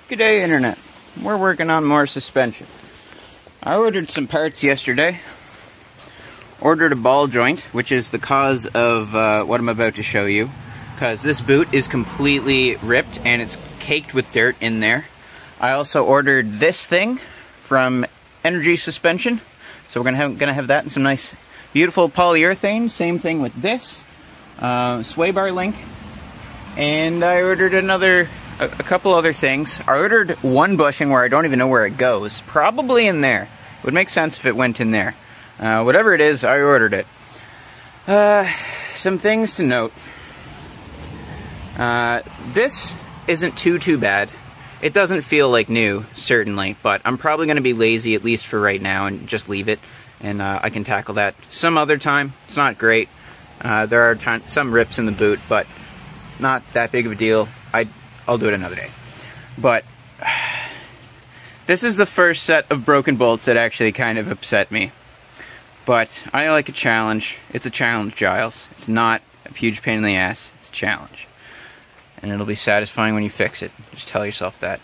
G'day Internet. We're working on more suspension. I ordered some parts yesterday. Ordered a ball joint, which is the cause of what I'm about to show you. Because this boot is completely ripped and it's caked with dirt in there. I also ordered this thing from Energy Suspension. So we're gonna have that in some nice, beautiful polyurethane. Same thing with this. Sway bar link. And I ordered a couple other things. I ordered one bushing where I don't even know where it goes. Probably in there. It would make sense if it went in there. Whatever it is, I ordered it. Some things to note. This isn't too bad. It doesn't feel like new, certainly, but I'm probably going to be lazy, at least for right now, and just leave it. And I can tackle that some other time. It's not great. There are some rips in the boot, but not that big of a deal. I'll do it another day. But this is the first set of broken bolts that actually kind of upset me. But I like a challenge. It's a challenge, Giles. It's not a huge pain in the ass. It's a challenge. And it'll be satisfying when you fix it. Just tell yourself that.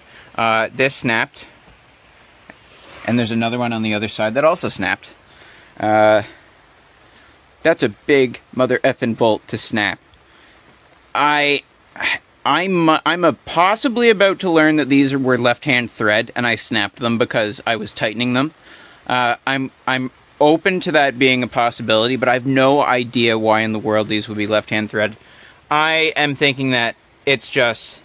This snapped. And there's another one on the other side that also snapped. That's a big mother effing bolt to snap. I'm possibly about to learn that these were left-hand thread, and I snapped them because I was tightening them. I'm open to that being a possibility, but I have no idea why in the world these would be left-hand thread. I am thinking that it's just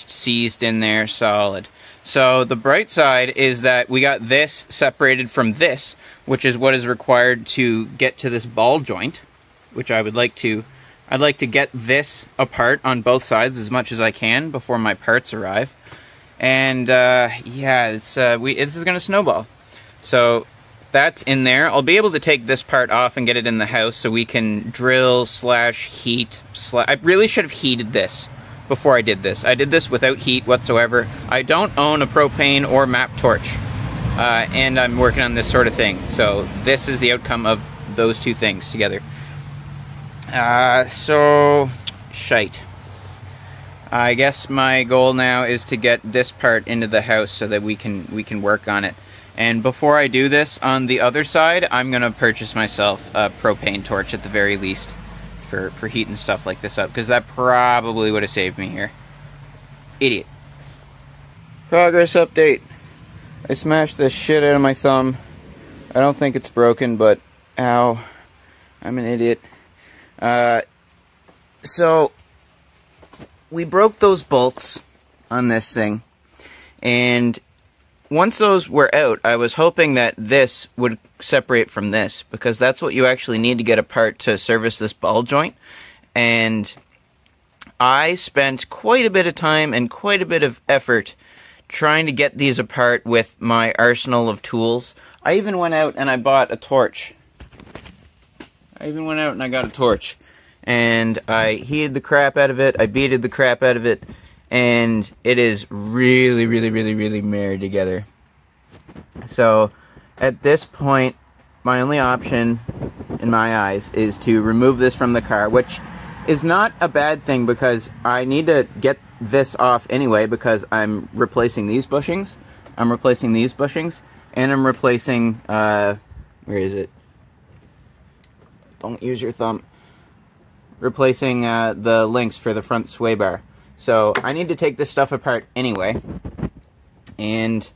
seized in there solid. So the bright side is that we got this separated from this, which is what is required to get to this ball joint, which I'd like to get this apart on both sides as much as I can before my parts arrive. And yeah, this is going to snowball. So that's in there. I'll be able to take this part off and get it in the house so we can drill slash heat. I really should have heated this before I did this. I did this without heat whatsoever. I don't own a propane or MAP torch. And I'm working on this sort of thing. So this is the outcome of those two things together. So shite. I guess my goal now is to get this part into the house so that we can work on it. And before I do this, on the other side, I'm gonna purchase myself a propane torch at the very least for heating stuff like this up, because that probably would have saved me here. Idiot. Progress update. I smashed the shit out of my thumb. I don't think it's broken, but ow, I'm an idiot. So we broke those bolts on this thing, and once those were out, I was hoping that this would separate from this, because that's what you actually need to get apart to service this ball joint. And I spent quite a bit of time and quite a bit of effort trying to get these apart with my arsenal of tools. I even went out and I bought a torch. And I heated the crap out of it, I beaded the crap out of it, and it is really married together. So, at this point, my only option, in my eyes, is to remove this from the car, which is not a bad thing because I need to get this off anyway because I'm replacing these bushings. And I'm replacing, where is it? Don't use your thumb. Replacing the links for the front sway bar. So I need to take this stuff apart anyway. And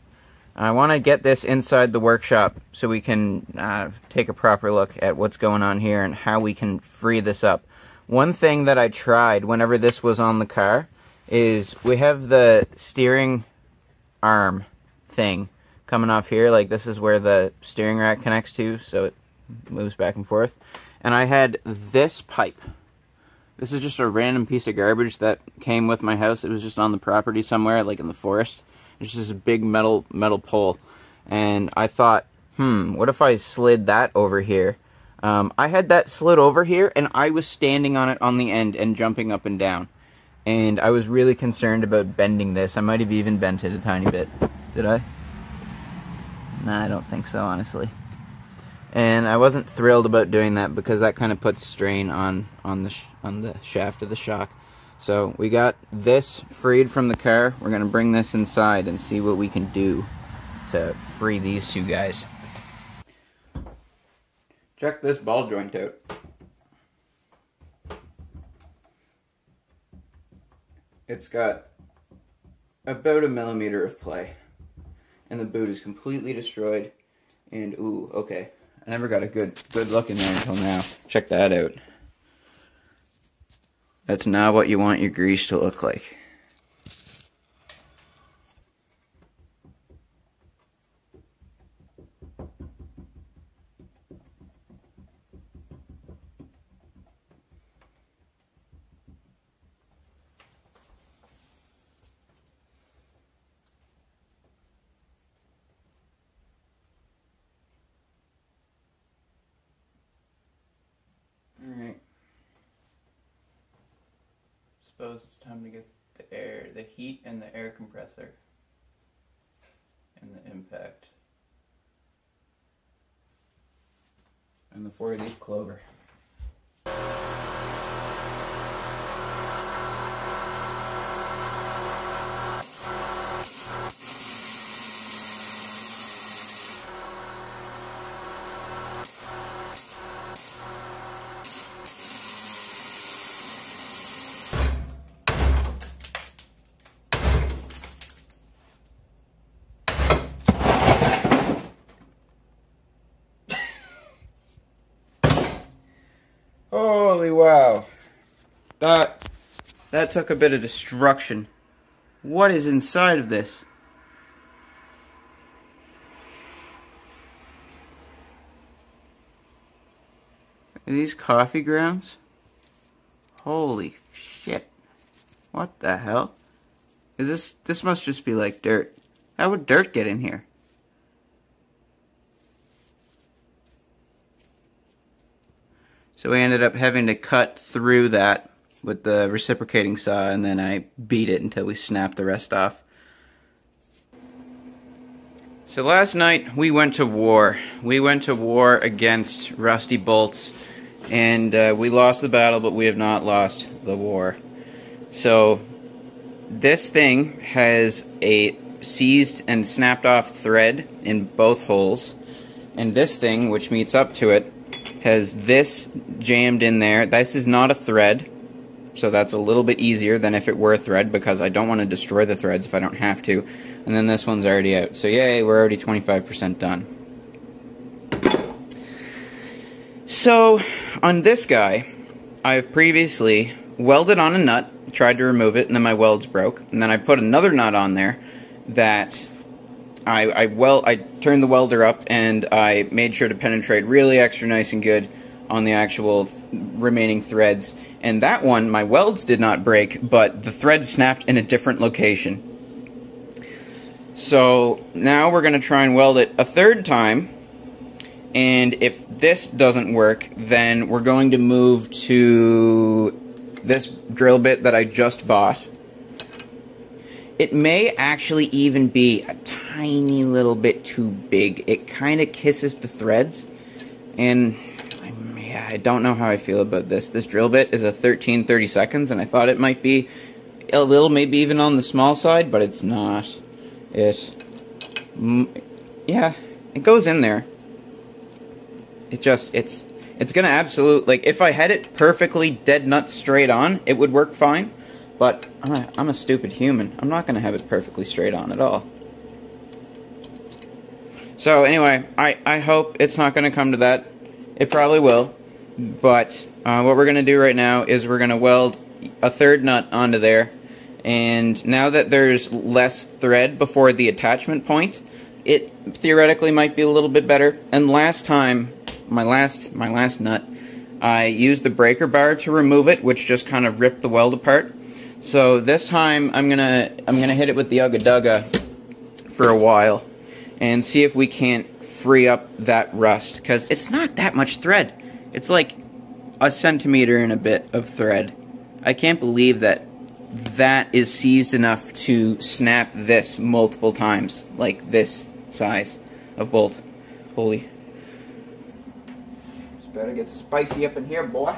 I want to get this inside the workshop so we can take a proper look at what's going on here and how we can free this up. One thing that I tried whenever this was on the car is we have the steering arm thing coming off here. Like, this is where the steering rack connects to, so it moves back and forth. And I had this pipe. This is just a random piece of garbage that came with my house. It was just on the property somewhere, like in the forest. It's just a big metal pole. And I thought, what if I slid that over here? I had that slid over here, and I was standing on it on the end and jumping up and down. And I was really concerned about bending this. I might have even bent it a tiny bit. Did I? Nah, I don't think so, honestly. And I wasn't thrilled about doing that because that kind of puts strain on the shaft of the shock. So we got this freed from the car. We're gonna bring this inside and see what we can do to free these two guys. Check this ball joint out. It's got about 1 millimeter of play. And the boot is completely destroyed. And ooh, okay. I never got a good look in there until now. Check that out. That's not what you want your grease to look like. Alright. Suppose it's time to get the heat and the air compressor and the impact and the 4-leaf clover. Holy wow. That took a bit of destruction. What is inside of this? Are these coffee grounds? Holy shit. What the hell? Is this must just be like dirt. How would dirt get in here? So we ended up having to cut through that with the reciprocating saw, and then I beat it until we snapped the rest off. So last night we went to war. We went to war against rusty bolts, and we lost the battle, but we have not lost the war. So this thing has a seized and snapped off thread in both holes, and this thing, which meets up to it, has this jammed in there. This is not a thread, so that's a little bit easier than if it were a thread, because I don't want to destroy the threads if I don't have to. And then this one's already out. So yay, we're already 25% done. So on this guy, I've previously welded on a nut, tried to remove it, and then my welds broke. And then I put another nut on there that I turned the welder up, and I made sure to penetrate really extra nice and good on the actual remaining threads. And that one, my welds did not break, but the thread snapped in a different location. So now we're going to try and weld it a third time, and if this doesn't work, then we're going to move to this drill bit that I just bought. It may actually even be a tiny little bit too big. It kind of kisses the threads, and I don't know how I feel about this. This drill bit is a 13/32, and I thought it might be a little, maybe even on the small side, but it's not. Yeah, it goes in there. It's gonna absolute, like, if I had it perfectly dead nut straight on, it would work fine. But I'm a stupid human. I'm not going to have it perfectly straight on at all. So anyway, I hope it's not going to come to that. It probably will. But what we're going to do right now is we're going to weld a third nut onto there. And now that there's less thread before the attachment point, it theoretically might be a little bit better. And last time, my last nut, I used the breaker bar to remove it, which just kind of ripped the weld apart. So this time I'm gonna hit it with the Ugga Dugga for a while and see if we can't free up that rust, because it's not that much thread. It's like a centimeter and a bit of thread. I can't believe that is seized enough to snap this multiple times, like this size of bolt. Holy. It's better get spicy up in here, boy.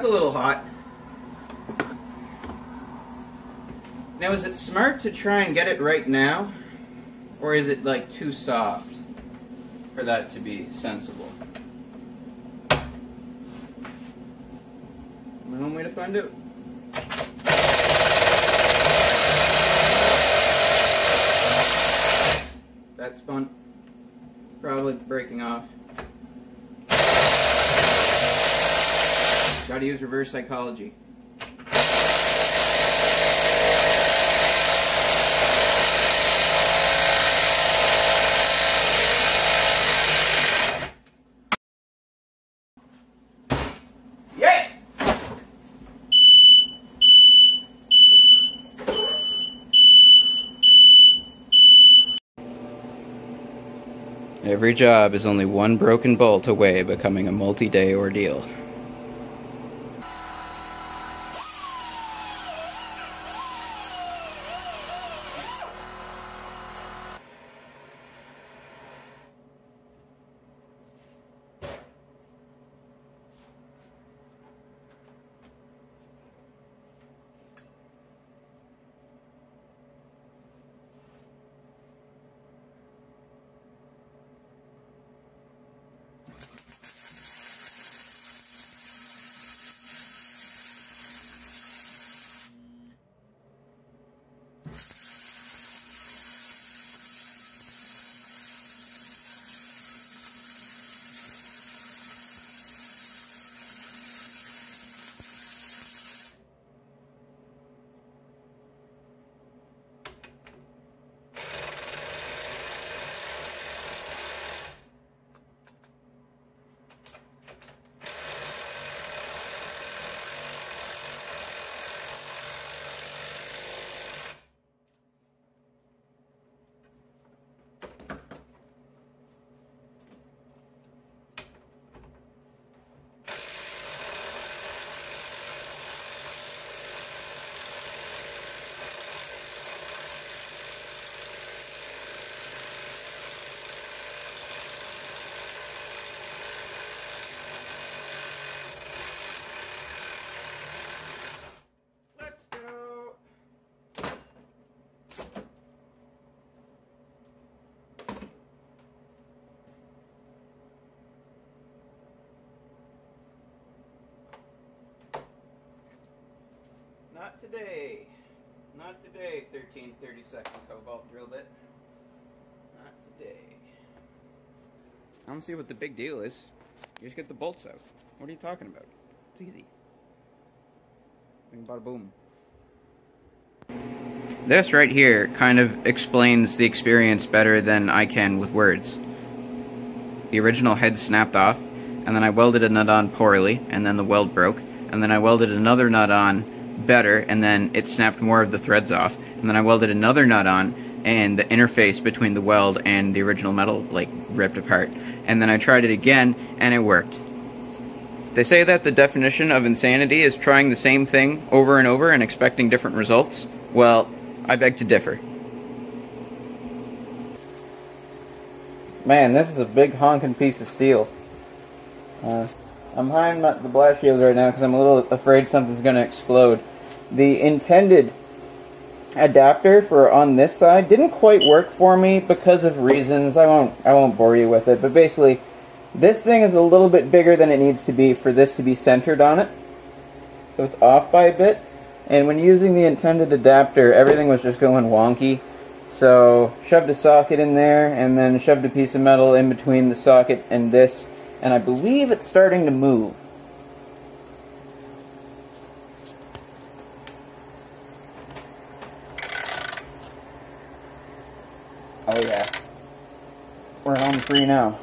that's a little hot. Now, is it smart to try and get it right now? Or is it, like, too soft for that to be sensible? My own way to find out. That spun. Probably breaking off. Gotta use reverse psychology. Yeah! Every job is only one broken bolt away becoming a multi-day ordeal. Not today. Not today, 1332nd cobalt drill bit. Not today. I don't see what the big deal is. You just get the bolts out. What are you talking about? It's easy. Bada boom. This right here kind of explains the experience better than I can with words. The original head snapped off, and then I welded a nut on poorly, and then the weld broke, and then I welded another nut on better, and then it snapped more of the threads off, and then I welded another nut on, and the interface between the weld and the original metal, like, ripped apart. And then I tried it again, and it worked. They say that the definition of insanity is trying the same thing over and over and expecting different results. Well, I beg to differ. Man, this is a big honking piece of steel. I'm behind the blast shield right now because I'm a little afraid something's going to explode. The intended adapter for on this side didn't quite work for me because of reasons. I won't bore you with it, but basically this thing is a little bit bigger than it needs to be for this to be centered on it. So it's off by a bit. And when using the intended adapter, everything was just going wonky. So shoved a socket in there and then shoved a piece of metal in between the socket and this. And I believe it's starting to move. Oh yeah. We're home free now.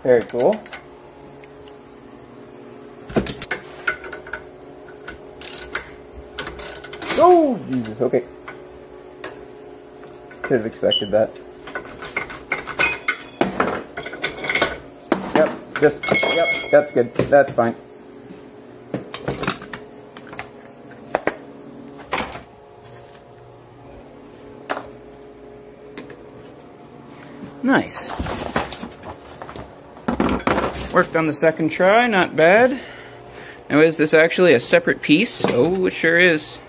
Very cool. Oh, Jesus, okay. Should have expected that. Yep, that's good. That's fine. Nice. Worked on the second try, not bad. Now, is this actually a separate piece? Oh, it sure is.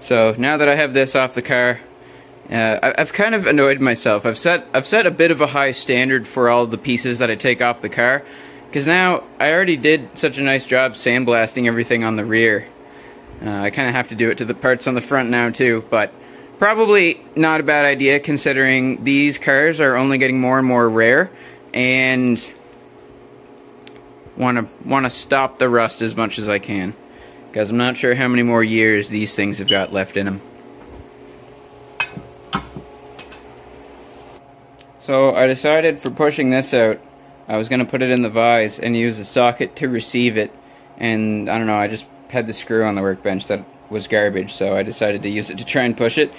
So now that I have this off the car, I've kind of annoyed myself. I've set a bit of a high standard for all the pieces that I take off the car, because now I already did such a nice job sandblasting everything on the rear. I kind of have to do it to the parts on the front now too, but probably not a bad idea considering these cars are only getting more and more rare, and want to stop the rust as much as I can, because I'm not sure how many more years these things have got left in them. So I decided for pushing this out, I was going to put it in the vise and use a socket to receive it, and I don't know, I just had the screw on the workbench that was garbage, so I decided to use it to try and push it.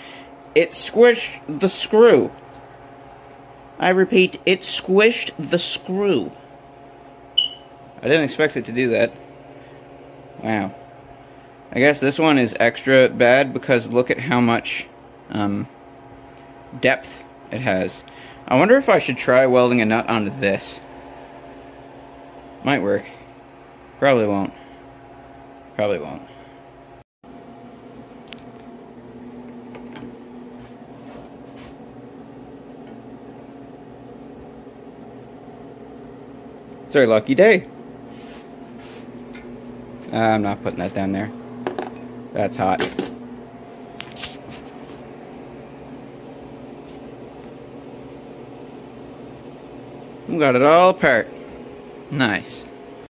It squished the screw. I repeat, it squished the screw. I didn't expect it to do that. Wow. I guess this one is extra bad because look at how much depth it has. I wonder if I should try welding a nut onto this. Might work. Probably won't. Probably won't. It's our lucky day. I'm not putting that down there. That's hot. We got it all apart. Nice.